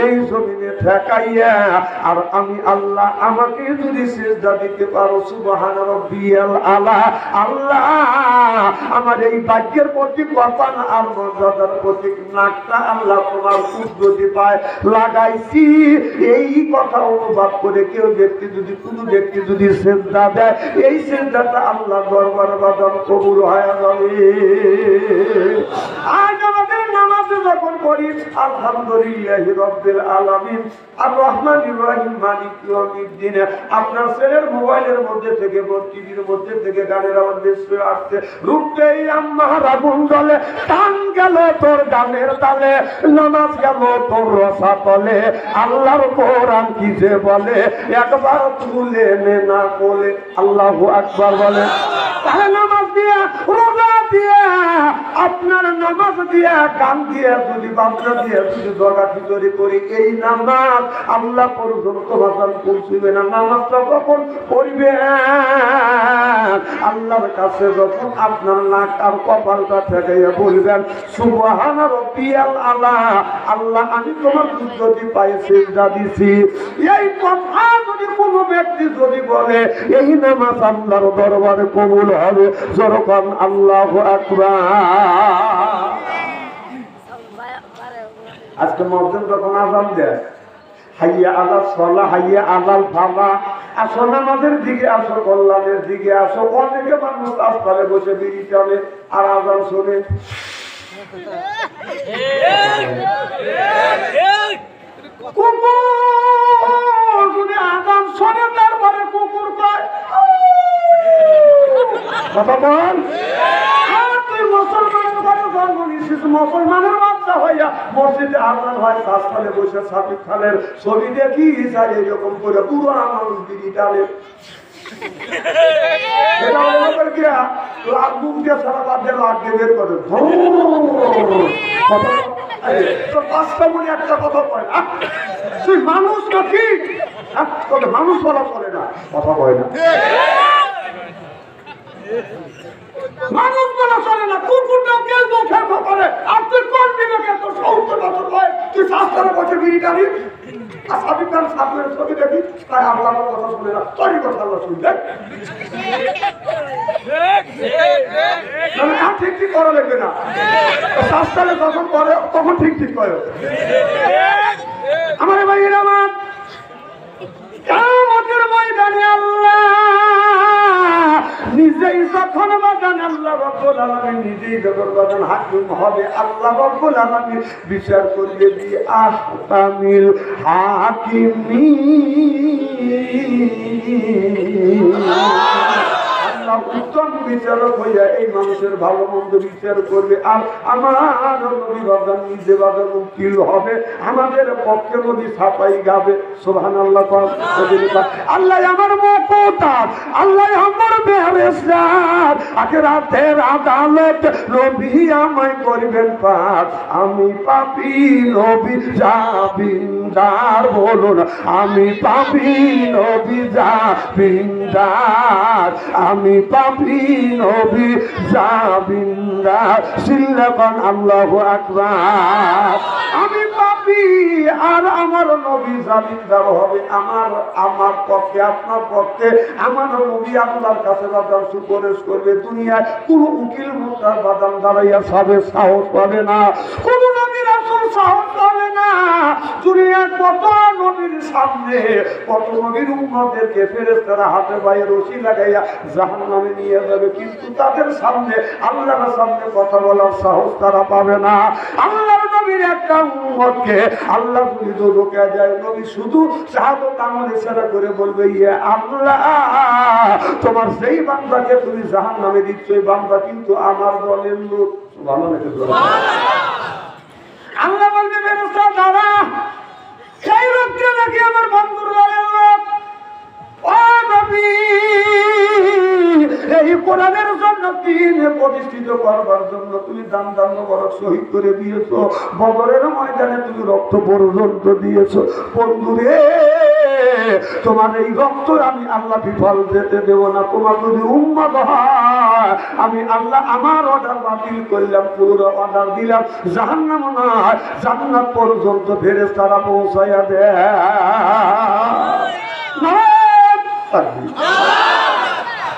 এই জমিনে ঠেকাইয়া আর আমি আল্লাহ আমাকে যদি সিজদা দিতে পারো সুবহান রাব্বিয়াল আলা আল্লাহ আমার এই ভাগ্যের প্রতি কপাল আর মর্যাদার প্রতি নাকটা আল্লাহ তোমার কুদরতি পায় লাগাইছি এই কথা অনুভব করে কেউ ব্যক্তি যদি কোনো ব্যক্তি যদি সিজদা দেয় এই সিজদাটা আল্লাহ দরবারে বাদাম কবুল হয়ে যাবে আজ আমাদের নামাজে যখন পড়ি আলহামদুলিল্লাহি রাব্বিল আলামিন আর রহমানির রহিম মালিক ইয়াউমিদ্দিন আপনার ছেলের মোবাইলের মধ্যে থেকে টিভির মধ্যে থেকে গানের আওয়াজ বেশি আসছে রূপেই আমার আগুন জ্বলে টান গেল তোর গানের তালে নামাজ গেল তোর রসা তলে আল্লাহর কোরআন কি যে বলে একবার তুলে নে না বলে আল্লাহু আকবার বলে তাহলে নামাজ দিয়া রোজা দিয়া আপনার নামাজ দিয়া গান দিয়া যদি বাজনা দিয়া যদি দরকারি করি এই নামাজ আল্লাহ পর্যন্ত বাজান পৌঁছবে না নামাজটা যখন পড়বে আল্লাহর কাছে যখন আপনার নাক আর কপালটা ঠেকাইয়া বলবেন সুবহান রাব্বিয়াল আলা আল্লাহ আমি তোমার কুদরতি পায়ে সিজদা দিছি এই কথা যদি কোনো ব্যক্তি যদি বলে এই নামাজ আল্লাহর দরবারে কবুল হবে যখন আল্লাহু আকবার আজকে মুয়াজ্জিন যখন আযান দেয় হাইয়া আলাল সালাহ হাইয়া আলাল ফালাহ আসো নামাজের দিকে আসো কল্যাণের দিকে আসো অনেকে মানুষ রাস্তায় বসে বিড়ি টানে আর আযান শুনে কুকুর যদি আযান শুনে তারপরে কুকুর কয় কথা বল তুই মুসলমানের ঘরে জন্ম নিয়েছিস মুসলমানের বাচ্চা হইয়া মসজিদে আযান হয় রাস্তায় বসে সাকিব খানের ছবি দেখি যায় এরকম করে পুরো মানুষ বিড়ি টানে একটা কথা কয় না তুই মানুষ নাকি মানুষ বলা চলে না কথা কয় না মানুষ বলা চলে না কুকুরটা কেউ মুখে করে আর তুই কোন বিবেকে তোর সৌত্র বছর হয় তুই শাস্ত্রের বসে বিড়ি টানি আর সাবিক খান সাহেবের ছবি দেখি তাই আল্লাহর কথা শুনে না তোরই কথা আল্লাহ শুনলে ঠিক ঠিক করা লাগবে না শাস্ত্রে যখন করে তখন ঠিক ঠিক করে আমার ভাইয়ের আমার কিয়ামতের ময়দানে আল্লাহ নিজেই যখন বাজান আল্লাহ রাব্বুল আলামিন নিজেই যখন বাজান হাকিম হবে আল্লাহ রাব্বুল আলামিন বিচার করবে দি আহকামিল হাকিমিন আল্লাহ উত্তম বিচারক হইয়া এই মানুষের ভালো মন্দ বিচার করবে আর আমার নবী বাজান নিজে বাজান উকিল হবে আমাদের পক্ষে নবী ছাপাই গাবে সুবহানাল্লাহ আল্লাহ আমার মুকতার আল্লাহ আমার বেহেশত আখিরাতের আদালত নবী আমায় করবেন পার আমি পাপী নবী জাবিনদার বলুন আমি পাপী নবী জাবিনদার আমি পাপী নবী জাবিনদার সিল্লাকান আল্লাহু আকবার আমি পাপী আর আমার নবী জাবিনদার হবে আমার পক্ষে আপনার পক্ষে আমার নবী আল্লাহর কাছে বাদাম সুপারিশ করবে দুনিয়ায় কোন উকিল মুক্তার বাদাম দাঁড়াইয়া সাবে সাহস পাবে না কোন নবী রাসূল সাহস পাবে না দুনিয়ার কত নবীর সামনে কত নবীর উম্মতদেরকে ফেরেশতারা হাতে পায়ে রশি লাগাইয়া জাহান্নামে নিয়ে যাবে কিন্তু তাদের সামনে আল্লাহর সামনে কথা বলার সাহস তারা পাবে না আল্লাহর নবীর একটা উম্মতকে আল্লাহ যদি দোকা যায় নবী শুধু শাহাদাত আমল ইশারা করে বলবে ইয়া আল্লাহ তোমার সেই বান্দাকে তুমি জাহান্নামে দিচ্ছ এই বান্দা কিন্তু আমার দলের লোক সুবহানাল্লাহ আল্লাহ বলবে ফেরেশতা দ্বারা সেই লোকটা নাকি আমার বন্ধুর দলের লোক ও নবী এই কোরআনের জন্য দ্বীন প্রতিষ্ঠিত করবার জন্য তুমি দান মোবারক শহীদ করে দিয়েছো বদরের ময়দানে তুমি রক্ত পর্যন্ত দিয়েছো বন্ধুরে তোমার এই রক্ত আমি আল্লাহ বিফল যেতে দেব না। তোমার যদি উম্মত হয় আমি আল্লাহ আমার অর্ডার বাতিল করলাম, পুরো অর্ডার দিলাম, জাহান্নাম নয় জান্নাত পর্যন্ত ফেরেশতারা পৌঁছাইয়া দেয়।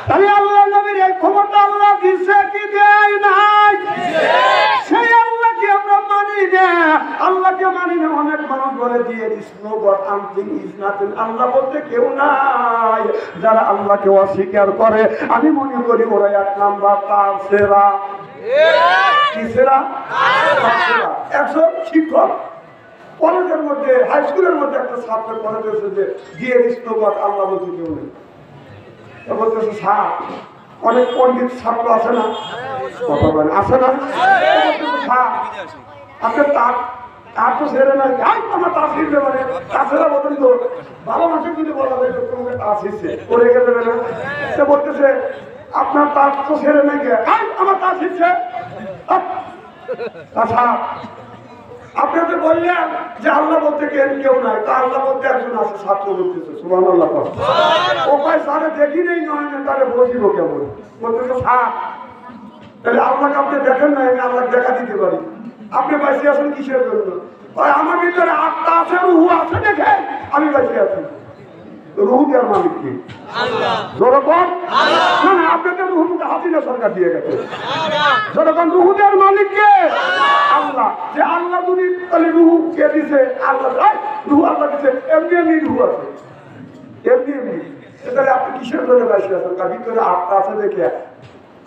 তাহলে আল্লাহ নবীর এই ক্ষমতা আল্লাহ দিছে কি দেয় নাই? সেই আল্লাহকে আমরা মানি না, আল্লাহকে মানি না। অনেক মানুষ বলে দিয়ে আল্লাহ বলতে কেউ নাই। যারা আল্লাহকে অস্বীকার করে আমি মনে করি ওরা এক নাম্বার কাফেরা। একজন শিক্ষক কলেজের মধ্যে, হাই স্কুলের মধ্যে একটা ছাত্র কলেজের যে দিয়ে আল্লাহ বলতে কেউ নেই। বলতেছে স্যার, অনেক পণ্ডিত ছাত্র আছে না, কথা বলে আছে না, আপনার তার তো ছেড়ে নাই, আমার তা ছিঁড়বে মানে তাছাড়া বলেন তো ভালো মানুষের যদি বলা যায় তোমাকে তা ছিঁড়ছে পড়ে গেলে না, সে বলতেছে আপনার তার তো ছেড়ে নাই, আমার তা ছিঁড়ছে। আচ্ছা আপনাদের বললেন যে আল্লাহ বলতে কেউ নাই, তা আল্লাহ বলতে একজন আছে, ছাত্র বলতেছে সুবহানাল্লাহ। ও ভাই স্যারে দেখি নেই নয় না, তারে বসিব কেমন? বলতেছে স্যার তাহলে আল্লাহকে আপনি দেখেন না, আমি আল্লাহ দেখা দিতে পারি। আপনি বাঁচিয়ে আছেন কিসের জন্য? আমার ভিতরে আত্মা আছে, রুহু আছে, দেখে আমি বাঁচিয়ে আছি। রুহু দেওয়ার মালিক কি? যেরকম না না, আপনাদের রুহু হাসিনা সরকার দিয়ে গেছে। যেরকম রুহু দেওয়ার মালিক কে? আল্লাহ। যে আল্লাহ যদি তাহলে রুহু কে দিছে? আল্লাহ। রুহু আল্লাহ দিছে, এমনি এমনি রুহু আছে, এমনি এমনি। তাহলে আপনি কিসের জন্য বাঁচিয়ে আছেন? তার ভিতরে আত্মা আছে দেখে,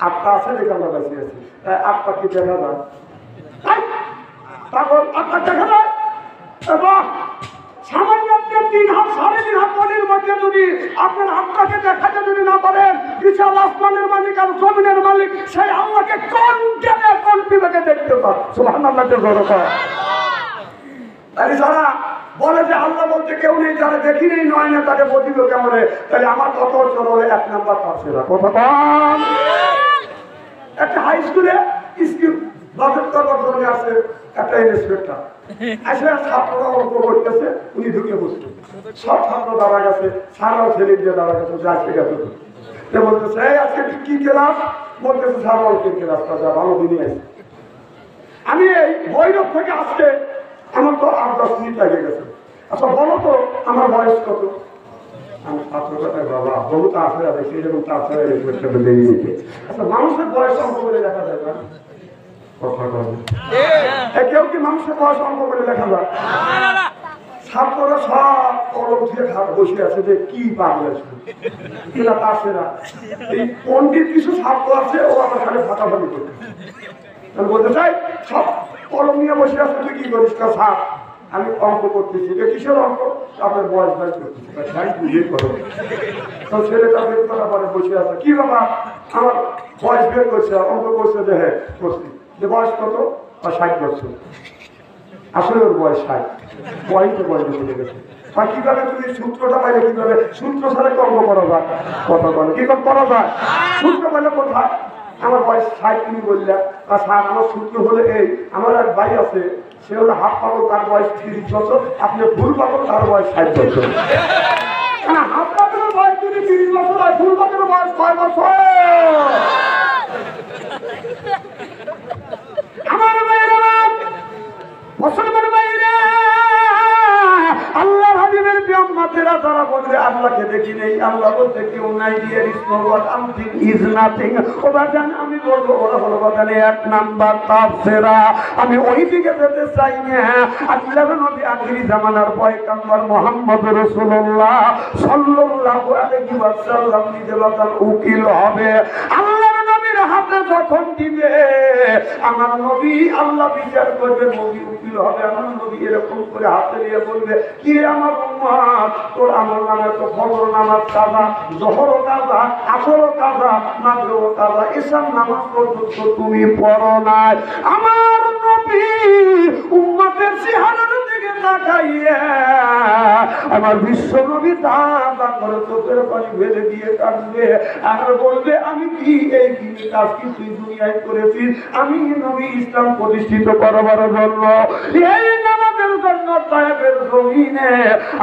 আত্মা আছে দেখে আমরা বাঁচিয়ে আছি। আত্মা কি দেখা যায়? তারপর আত্মা দেখা যায় সামান্য আপনার 3 হাত 3.5 হাত পানির মধ্যে যদি আপনার আত্মাকে দেখাতে যদি না পারেন, বিশাল আসমানের মালিক আর জমিনের মালিক সেই আল্লাহকে কোন জ্ঞানে কোন বিবেকে দেখতে পান? সুবহানাল্লাহকে জোরে কর। তাহলে যারা বলে যে আল্লাহ বলতে কেউ নেই, যারা দেখি নেই নয় না, তাকে বলিল কেমনে? তাহলে আমার কত চলে 1 নাম্বার কাফেরা। কথা বল। একটা হাই স্কুলে স্কুল বাজেট করবার জন্য আছে একটা ইন্সপেক্টর আসলে ছাত্ররা অল্প করতেছে, উনি ঢুকে বসছে, সব ছাত্র দাঁড়া গেছে, সারাও ছেলে দিয়ে দাঁড়া গেছে, যাচ্ছে গেছে। বলতেছে এই আজকে কি ক্লাস? বলতেছে স্যার অল্পের ক্লাসটা যা ভালো দিনই আছে। আমি এই ভৈরব থেকে আসতে আমার তো 8-10 মিনিট লেগে গেছে। আচ্ছা বলো তো আমার বয়স কত? আমি ছাত্র কথায় বাবা বহু তাছাড়া দেখছি, এরকম তাছাড়া নিতে। আচ্ছা মানুষের বয়স অঙ্ক করে দেখা যায় না? কেউ কি মানুষের বয়স অঙ্ক করে লেখা যায়? ছাত্ররা সব কলম দিয়ে খাট বসে আছে যে কি পাগল আছে না। এই পণ্ডিত কিছু ছাত্র আছে, ও আমার খালি ফাটাফাটি করতে আমি বলতে চাই, সব কলম নিয়ে বসে আছে, তুই কি করিস? ছাপ আমি অঙ্ক করতেছি। কিসের অঙ্ক? আপনার বয়স বাই করতেছি। তো ছেলেটা বের করার পরে বসে আছে, কি বাবা আমার বয়স বের করছে, অঙ্ক করছে যে হ্যাঁ করছি। যে বয়স কত? 60 বছর। আসলে ওর বয়স 60, বয়সে বয়সে চলে গেছে। আর কিভাবে তুমি সূত্রটা পাইলে? কিভাবে সূত্র ছাড়া অঙ্ক করা যায়? কথা বলে কি করা যায়? সূত্র পাইলে কোথায়? আমার বয়স 60 তুমি বললাম, আর স্যার আমার সূত্র হলে এই, আমার এক ভাই আছে, সে হলো হাফ পাগল, তার বয়স 30 বছর, আপনি ফুল পাগল, তার বয়স 60 বছর। হাফ পাগলের বয়স যদি 30 বছর হয়, ফুল পাগলের বয়স 6 বছর। আমার মুসলমান ভাইরা, আল্লাহর হাবিবের বিয়াম্মাতেরা যারা বলবে আল্লাহকে দেখি নেই, আল্লাহ বলতে কেউ নাই, দিয়ে ইজ নাথিং, ওরা জান আমি বলবো ওরা হলো বাজানে 1 নাম্বার কাফেরা। আমি ওই দিকে যেতে চাই না। আল্লাহর নবী আখিরি জামানার পয়গম্বর মুহাম্মদ রাসূলুল্লাহ সাল্লাল্লাহু আলাইহি ওয়াসাল্লাম নিজে বাজান উকিল হবে। আল্লাহর নবীর হাতে যখন দিবে আমার নবী, আল্লাহ বিচার করবে, নবী উকিল হবে। আমার নবী এরকম করে হাতে নিয়ে বলবে, কি আমার উম্মত, তোর আমার নামে তো ফজর নামাজ কাজা, জোহর কাজা, আসর কাজা, মাগরিব কাজা, এসব নামাজ পর্যন্ত তুমি পড়ো নাই। আমার নবী উম্মতের চেহারার দিকে তাকাইয়া আমার বিশ্ব নবী দাদা করে চোখের পানি ফেলে দিয়ে কাঁদবে আর বলবে, আমি কি এই কাজ কি তুই দুনিয়ায় করেছিস? আমি নবী ইসলাম প্রতিষ্ঠিত করবার জন্য, এই নামাজের জন্য তায়েফের জমি জমিনে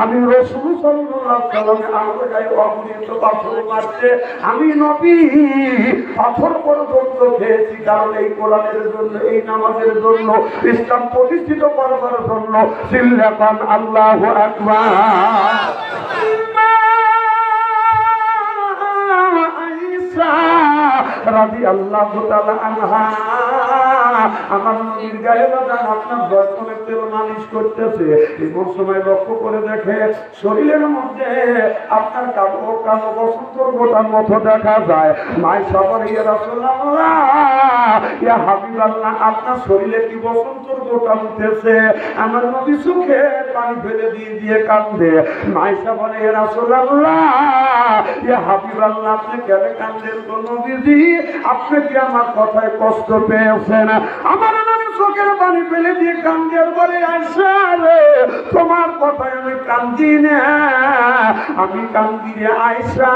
আমি রাসূল সাল্লাল্লাহু আলাইহি ওয়াসাল্লাম আমার গায়ে অগণিত পাথর মারছে, আমি নবী পাথর পর্যন্ত খেয়েছি, কারণ এই কোরআনের জন্য, এই নামাজের জন্য, ইসলাম প্রতিষ্ঠিত করবার জন্য। সিল্লাকান আল্লাহু আকবার। রাদিয়াল্লাহু তাআলা আনহা আমার নবীর গায়ে বাঁধান আপনার বর্তমানে তেল মালিশ করতেছে, এমন সময় লক্ষ্য করে দেখে শরীরের মধ্যে আপনার কালো কালো বসন্তর গোটার মতো দেখা যায়। মাই সবার ইয়া রাসূলুল্লাহ ইয়া হাবিবাল্লাহ, আপনার শরীরে কি বসন্তর গোটা উঠেছে? আমার নবী চোখে পানি ফেলে দিয়ে কান্দে। মাই সবার ইয়া রাসূলুল্লাহ ইয়া হাবিবাল্লাহ, আপনি কেন কান্দেন গো নবীজি? আপনি কি আমার কথায় কষ্ট পেয়েছেন? আমার নবী চোখের পানি ফেলে দিয়ে কান্দের বলে, আয়েশা রে, তোমার কথায় আমি কান্দি না, আমি কান্দি রে আয়েশা,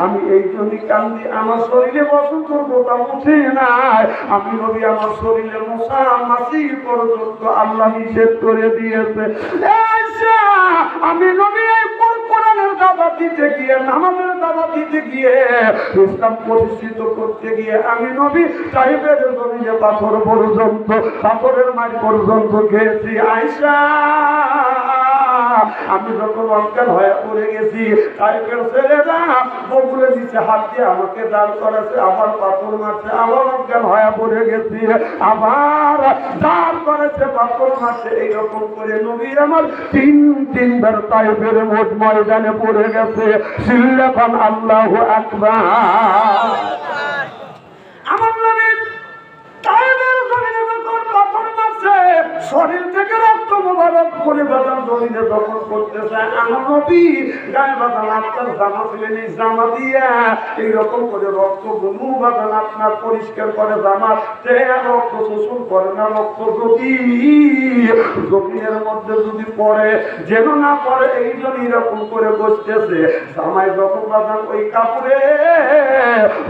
আমি এই জন্যই কান্দি, আমার শরীরে বসন্তর গোটা উঠে নাই। আমি নবী আমার শরীরে মশা মাছি পর্যন্ত আল্লাহ নিষেধ করে দিয়েছে। আয়েশা, আমি নবী এই কোরআনের দাওয়াত দিতে গিয়ে, নামাজের দাওয়াত দিতে গিয়ে, ইসলাম প্রতিষ্ঠিত করতে গিয়ে আমি নবী সাহেবের জমিনে পাথর পর্যন্ত, পাথরের মাই পর্যন্ত খেয়েছি। আয়েশা, আমি যখন অজ্ঞান হয়ে পড়ে গেছি, সাহেবের ছেলেরা বগুলে নিচে হাত দিয়ে আমাকে দাঁড় করেছে, আবার পাথর মারছে, আবার অজ্ঞান হয়ে পড়ে গেছি, আবার দাঁড় করেছে, পাথর মারছে। এইরকম করে নবী আমার তিনবার তাইফের মোট ময়দানে পড়ে গেছে। সিল্লাকান আল্লাহু আকবার। আমার নবী তাইফের জমিনে যখন পাথর মারছে, শরীর থেকে রক্ত মোবারক করে বাদাম জমিনে যখন করতেছে, আমার নবী গায়ে বাদাম আপনার জামা ছিলেন, এই জামা দিয়ে এইরকম করে রক্ত গুনু বাদাম আপনার পরিষ্কার করে, জামা রক্ত শোষণ করে না। রক্ত যদি জমিনের মধ্যে যদি পড়ে, যেন না পড়ে, এই জন্য এরকম করে বসতেছে। জামায় যখন বাদাম ওই কাপড়ে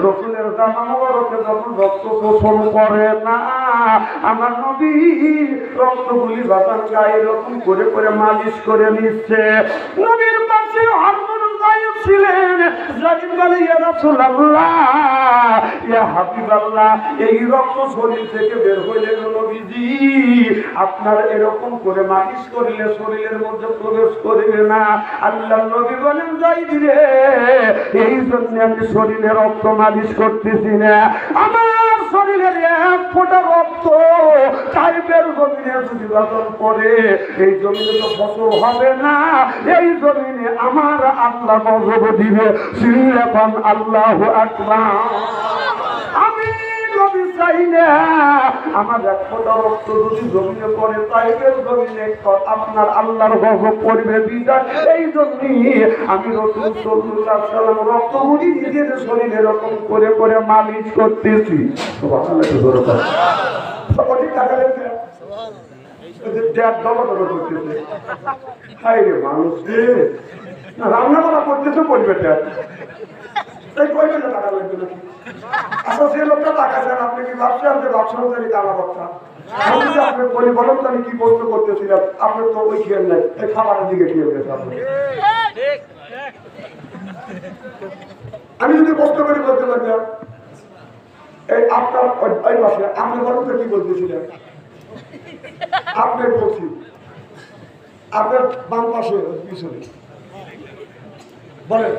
রসুলের জামা মোবারকে যখন রক্ত শোষণ করে না, আমার নবী রক্তগুলি বাতান গায়ে এরকম করে করে মালিশ করে নিচ্ছে। নবীর পাশে হারমোন গায়ক ছিলেন, জালিম বলে, ইয়া রাসূলুল্লাহ ইয়া হাবিবাল্লাহ, এই রক্ত শরীর থেকে বের হইলে নবীজি আপনার এরকম করে মালিশ করিলে শরীরের মধ্যে প্রবেশ করবে না। আল্লাহ নবী বলেন, যাই দিলে এই জন্য আমি শরীরে রক্ত মালিশ করতেছি না। আমার শরীরের এক ফোঁটা রক্ত তাইফের জমিনে যদি বাদল পড়ে, এই জমিনে তো ফসল হবে না, এই জমিনে আমার আল্লাহ গজব দিবে। সিল্লাকান আল্লাহু আকবার। আমি নবী চাই না আমার এক ফোঁটা রক্ত যদি জমিনে পড়ে, তাইফের জমিনে আপনার আল্লাহর গজব পড়বে বিদায়। এই জন্যই আমি রাসূল সাল্লাল্লাহু আলাইহি ওয়াসাল্লাম রক্তগুলি নিজের শরীরে এরকম করে করে মালিশ করতেছি। সুবহানাল্লাহ। অধিক টাকা লেগে মানুষ রান্না করা করতেছে, করবে তাই কইবেন না টাকা লাগবে নাকি? আচ্ছা, সে লোকটা টাকা চান, আপনি কি ভাবছেন যে ব্যবসার টাকা বক্তা? আপনি বলি বলেন তো আমি কি প্রশ্ন করতেছিলাম, আপনার তো ওই খেয়াল নাই, এই খাবারের দিকে খেয়াল গেছে আপনি। আমি যদি প্রশ্ন করে বলতে পারতাম, এই আপনার ওই পাশে আপনি বলেন তো কি বলতেছিলেন? আপনি বলছি আপনার বাম পাশে পিছনে বলেন,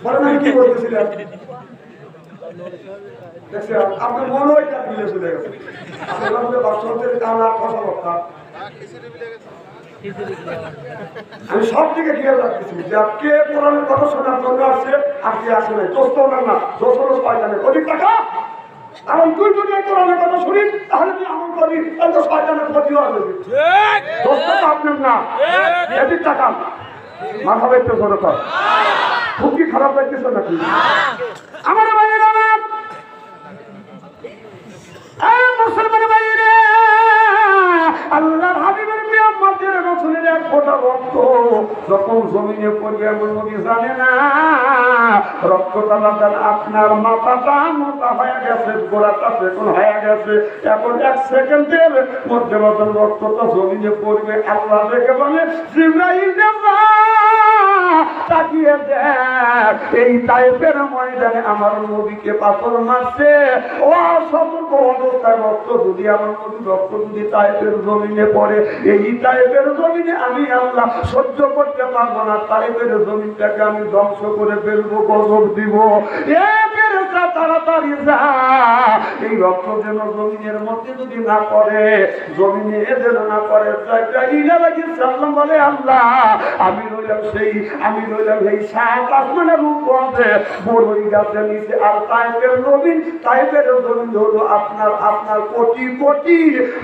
বলেন আমি কি বলতেছিলাম? আপনার মনে হয় মিলে চলে গেছে। আপনার বাচ্চাদের কানা কথা বক্তা, আমি সব দিকে খেয়াল রাখতেছি যে কে কোরআনের কথা শোনার জন্য আসছে আর কে আসে নাই। দোস্ত না, দোস্ত শয়তানের অধিক টাকা। কারণ তুই যদি কোরআনের কথা শুনি তাহলে তুই আমল করি, তাহলে শয়তানের ক্ষতিও আসবে। দোস্ত তো আপনার না, অধিক টাকা মাথা ব্যক্ত করে কর। খুব কি খারাপ লাগতেছে নাকি? আমার ভাইয়েরা, মুসলমান ভাইয়েরা, আল্লাহর হাবিবের প্রিয় উম্মতের রাসূলের এক ফোঁটা রক্ত যখন জমিনে পড়বে এমন নবী জানে না রক্তটা বাদান আপনার মাথাটা মোটা হয়ে গেছে, গোড়াটা সেকন হয়ে গেছে, এখন 1 সেকেন্ডের মধ্যে বাদান রক্তটা জমিনে পড়বে। আল্লাহ দেখে বলে জিবরাইল তাকিয়ে দেখ এই তায়েফের ময়দানে আমার নবীকে পাথর মারছে, ও সতর্ক অবস্থায় রক্ত যদি আমার নবী রক্ত যদি তায়েফের জমিনে পড়ে, এই তায়েফের জমিনে আমি আল্লাহ সহ্য করতে পারবো না, তায়েফের জমিনটাকে আমি ধ্বংস করে ফেলবো, গজব দিব। তাড়াতাড়ি যা, এই রক্ত যেন জমিনের মধ্যে যদি না করে, জমিনে যেন না করে। বলে আল্লাহ আমি রইলাম এই 7 আসমানের উপরে বড়ই গাছের নিচে, আর তায়েফের জমিন হলো আপনার কোটি কোটি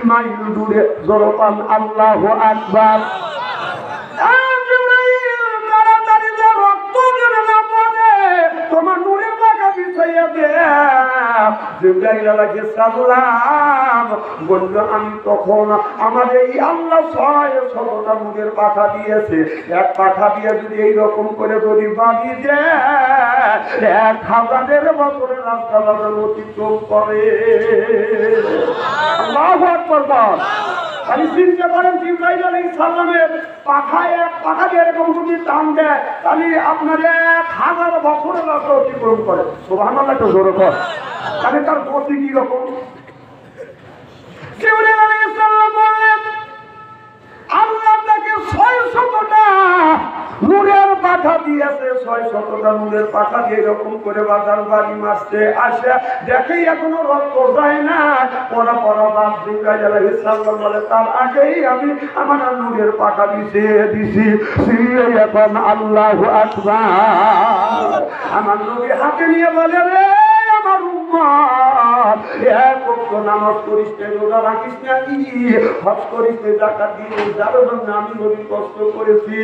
মাইল দূরে। জোরপান আল্লাহু আকবার। তোমার নূরের পাখা বিছাইয়া দে। জিবরাইল আলাইহিস সালাম বলল আমি তখন আমার এই আল্লাহ 600টা নূরের পাখা দিয়েছে, এক পাখা দিয়ে যদি এইরকম করে যদি বাড়ি দেয় 1000 বছরের রাস্তা অতিক্রম করে। আল্লাহু আকবার। আমি চিন্তা করেন জিবরাইল আলাইহিস সালামের পাখায় এক পাখা দিয়ে এরকম যদি টান দেয় তাহলে আপনার 1000 বছরের রাস্তা অতিক্রম করে। সুবহানাল্লাহ, তো জোরে কর। তাহলে তার গতি কি রকম? জিবরাইল আলাইহিস সালাম বললেন আল্লাহ তাকে 600টা নূরের পাখা দিয়েছে, 600টা নূরের পাখা দিয়ে এরকম করে বাজার বাড়ি মারছে, আসে দেখে এখনো রক্ত যায় না। পরা বাদ জিবরাইল আলাইহিস সালাম বলে তার আগেই আমি আমার নূরের পাখা দিছি। এখন আল্লাহু আকবার। আমার নবী হাতে নিয়ে বলে রে আমার উম্মত, এক ওয়াক্ত নামাজ পড়িস না, রোজা রাখিস না, হজ করিস না, যাকাত দিস, যার জন্য আমি নবী কষ্ট করেছি।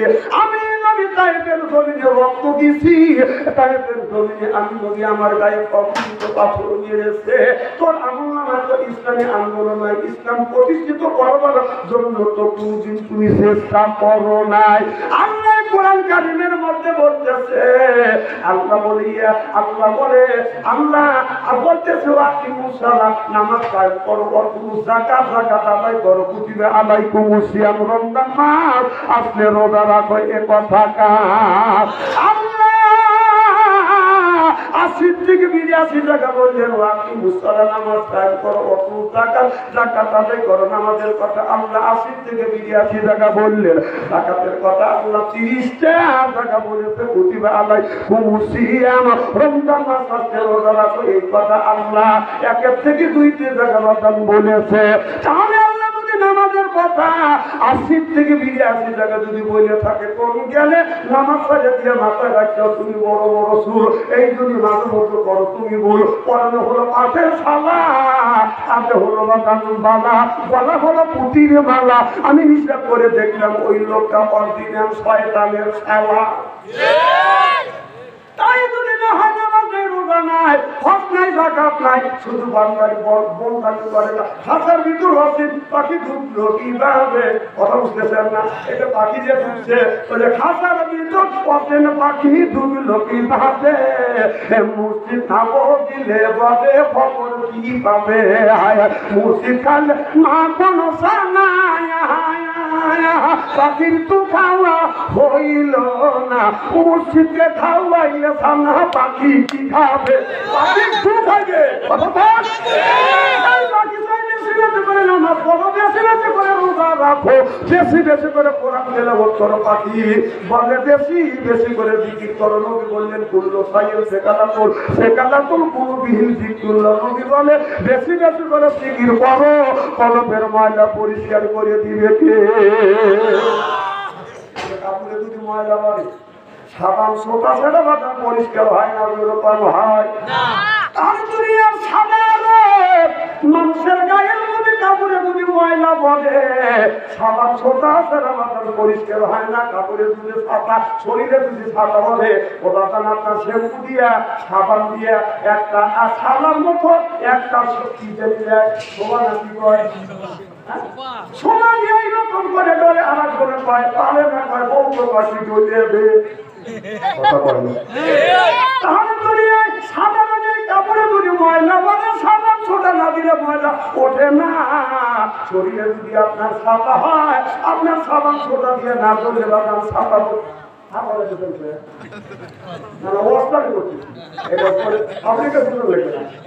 আমি নবী তায়েফের জমিনে রক্ত দিছি, তায়েফের জমিনে আমি নবী আমার গায়ে অপরিচিত পাথর মেরেছে। তোর আমলনামায় তো ইসলামী আন্দোলন নয়, ইসলাম প্রতিষ্ঠিত করবার জন্য তো কোনদিন তুমি চেষ্টা করো নাই। আল্লাহ কোরআন কারীমের মধ্যে বলতেছে, আল্লাহ বলতেছে নামাজ কায়েম করো, যাকাত আদায় করো, কুতিবা আলাইকুমুস সিয়াম, রমজান মাস আসলে রোজা রাখো। এ কথা কার? আল্লাহ 80 থেকে 82 টাকা বললেন আপনি মুসলা নামাজ কায়েম করো, যাকাত আদায় করো। নামাজের কথা আল্লাহ 80 থেকে 82 টাকা বললেন, যাকাতের কথা আল্লাহ 30টা টাকা বলেছে, কুতিবা আলাইকুমুস সিয়াম, রমজান মাস আসলে রোজা রাখো। এই কথা আল্লাহ 1 থেকে 2 টাকা বলেছে। তাহলে আল্লাহ যদি নামাজের কথা 80 থেকে 82 টাকা যদি বলে থাকে, কোন গেলে নামাজ সাজা দিয়ে মাথায় রাখছো তুমি বড় বড় সুর, এই যদি মাঝে মধ্যে করো তুমি বলো। পড়ানো হলো পাঠের শালা, হাতে হলো বালা, বলা হলো পুতির মালা। আমি হিসাব করে দেখলাম ওই লোকটা অরিজিনাল শয়তানের শালা। তাই যদি না হয় নামাজ নাই, রোজা নাই, হজ নাই, যাকাত নাই, শুধু বান্দারি বন্দানি করে না। খাঁচার ভিতর হচ্ছে পাখি ঢুকলো কিভাবে? কথা বুঝতেছেন না? এটা পাখি যে ঢুকছে, বলে খাঁচার ভিতর পচেন পাখি ঢুকলো কিভাবে? মুর্শিদ নাবো দিলে বলে খবর কি পাবে? মুর্শিদ খালে মা কোন সানায় পাখির তো খাওয়া হইল না, মুর্শিদকে খাওয়াইলে সানা পাখি কি খাবে? পাখি তো খাবে। বেশি বেশি করে কোরআন তেলাওয়াত করো, পাখি বলে বেশি বেশি করে জিকির করো। নবী বললেন কুল্লু সাইয়্যিদ সেকালাতুল কুলুবিহিল জিকরুল্লাহ। নবী বলে বেশি বেশি করে জিকির করো, কলবের ময়লা পরিষ্কার করে দিবে কে? কাপড়ে যদি ময়লা পড়ে সাবান সোটা ছেড়ে বাটা পরিষ্কার হয় না, ওরকম হয় না। আর দুনিয়ার সাবান মানুষের গায়ের মধ্যে কাপড়ে যদি ময়লা পড়ে সাবান সোটা ছেড়ে বাটা পরিষ্কার হয় না। কাপড়ে যদি ছাতা, শরীরে যদি ছাতা বলে ওটা আপনার শ্যাম্পু দিয়া সাবান দিয়া একটা সাবান মতো একটা শক্তি দিয়ে দেয়। সবার কি কয় সোনা দিয়ে এইরকম করে ডরে আরাক করে পায়, তাহলে না কয় বউ তো বাসি চলে যাবে। কথা বলে না। তাহলে দুনিয়ায় সাধারণ কাপড়ে যদি ময়লা মানে সাবান ছোটা না দিলে ময়লা ওঠে না। শরীরে যদি আপনার সাদা হয়, আপনার সাবান ছোটা দিয়ে না করলে আপনার সাদা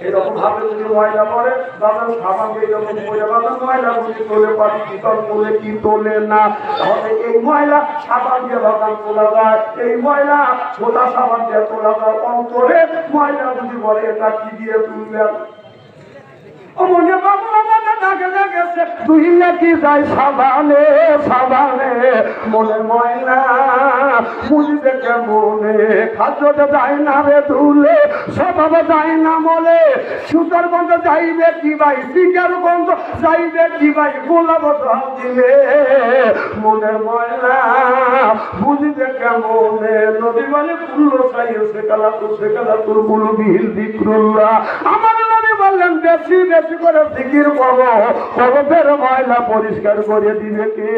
এরকম হাতে যদি ময়লা পড়ে বাজার সাবান এইরকম করে বাজার ময়লা যদি তোলে পারি কিতল তোলে কি তোলে না, তাহলে এই ময়লা সাবান দিয়ে বাজার তোলা যায়, এই ময়লা ছোটা সাবান দিয়ে তোলা যায়। অন্তরে ময়লা যদি বলে এটা কি দিয়ে তুললেন, মনে বাংলা মনে ডাকে লেগেছে তুই নাকি যাই সাবানে সাবানে মনে ময়লা বুঝবে কেমনে, খাদ্যটা যায় না রে ধুলে স্বভাবে যায় না মলে, সুতার গন্ধ যাইবে কি ভাই শিকার গন্ধ যাইবে কি ভাই গোলাপ ঢাল দিলে মনে ময়লা বুঝবে কেমনে। নদী বলে পুল্ল চাইয়ে সেকালা তোর পুল বিহিল দিকরুল্লাহ। আমার নদী বললেন বেশি বেশি করে জিকির করো, কবরের ময়লা পরিষ্কার করে দিবে কে?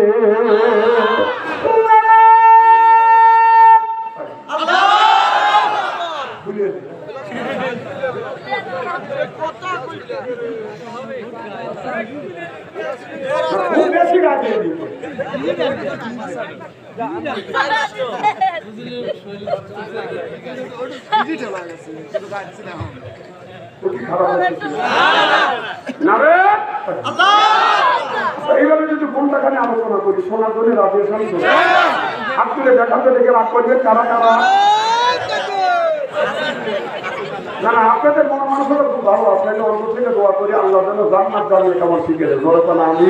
বেশি গাছে দিবে এইভাবে যদি কোনটাখানে আলোচনা করি সোনার জন্য রাজেশন হাত তুলে দেখাতে দেখে রাগ করবেন কারা কারা? না না, আপনাদের মন মানুষের খুব ভালো, আপনাকে অন্য থেকে দোয়া করি আল্লাহ যেন জান্নাত জানিয়ে কেমন শিখে দেয়। ধরে তো না আমি